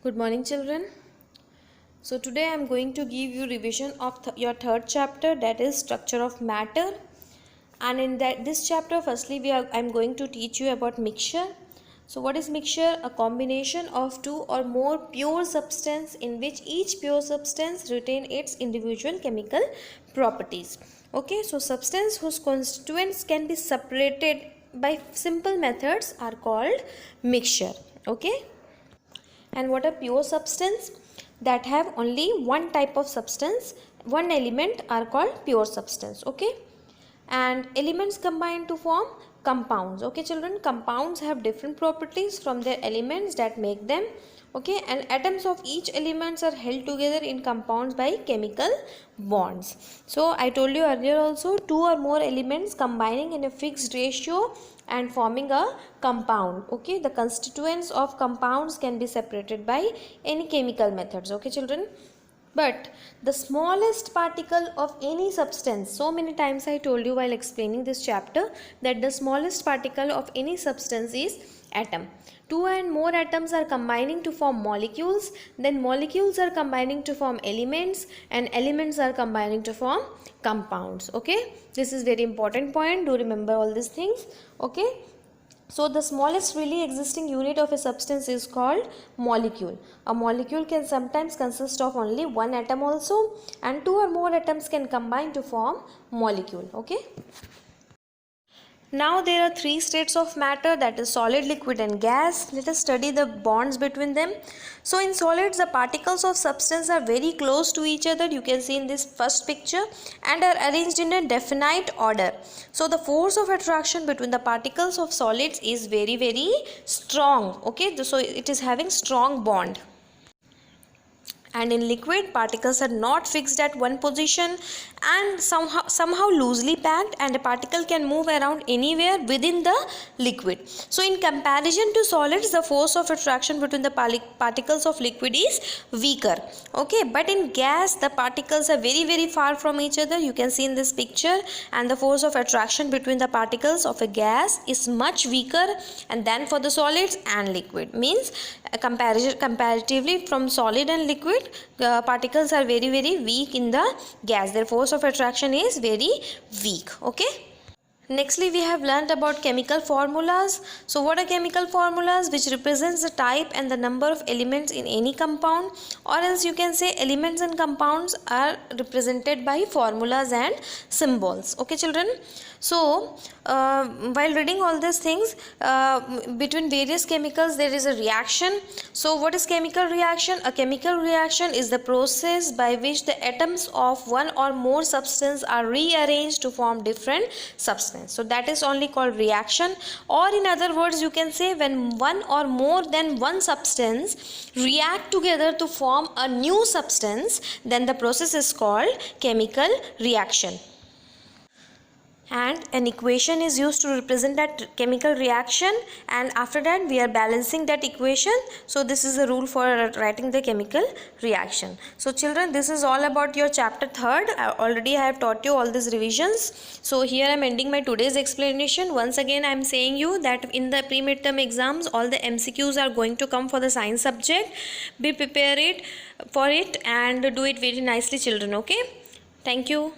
Good morning, children. So today I am going to give you revision of your third chapter, that is structure of matter. And in this chapter, firstly I am going to teach you about mixture. So what is mixture? A combination of two or more pure substance in which each pure substance retain its individual chemical properties. Okay, so substance whose constituents can be separated by simple methods are called mixture. Okay. And what are pure substance? That have only one type of substance, one element, are called pure substance. Okay. And elements combine to form compounds. Okay children, compounds have different properties from their elements that make them. Okay, and atoms of each elements are held together in compounds by chemical bonds. So I told you earlier also, two or more elements combining in a fixed ratio and forming a compound. Okay, the constituents of compounds can be separated by any chemical methods. Okay children, but the smallest particle of any substance, so many times I told you while explaining this chapter that the smallest particle of any substance is atom. Two and more atoms are combining to form molecules, then molecules are combining to form elements, and elements are combining to form compounds. Okay, this is very important point. Do remember all these things. Okay. So the smallest really existing unit of a substance is called molecule. A molecule can sometimes consist of only one atom also, and two or more atoms can combine to form molecule. Okay. Now there are three states of matter, that is solid, liquid and gas. Let us study the bonds between them. So in solids, the particles of substance are very close to each other. You can see in this first picture, and are arranged in a definite order. So the force of attraction between the particles of solids is very strong. Okay, so it is having strong bond. And in liquid, particles are not fixed at one position and somehow loosely packed, and a particle can move around anywhere within the liquid. So in comparison to solids, the force of attraction between the particles of liquid is weaker. Okay, but in gas, the particles are very far from each other. You can see in this picture, and the force of attraction between the particles of a gas is much weaker and than for the solids and liquid. Means comparatively from solid and liquid, particles are very weak in the gas. Their force of attraction is very weak. Okay. Nextly, we have learnt about chemical formulas. So what are chemical formulas? Which represents the type and the number of elements in any compound, or else you can say elements and compounds are represented by formulas and symbols. Okay children. So while reading all these things, between various chemicals there is a reaction. So what is chemical reaction? A chemical reaction is the process by which the atoms of one or more substance are rearranged to form different substance. So that is only called reaction, or in other words you can say when one or more than one substance react together to form a new substance, then the process is called chemical reaction. And an equation is used to represent that chemical reaction, and after that we are balancing that equation. So this is the rule for writing the chemical reaction. So children, this is all about your chapter 3rd. Already I have taught you all these revisions. So here I am ending my today's explanation. Once again I am saying you that in the pre-midterm exams all the MCQs are going to come for the science subject. Be prepared for it and do it very nicely children. Okay, thank you.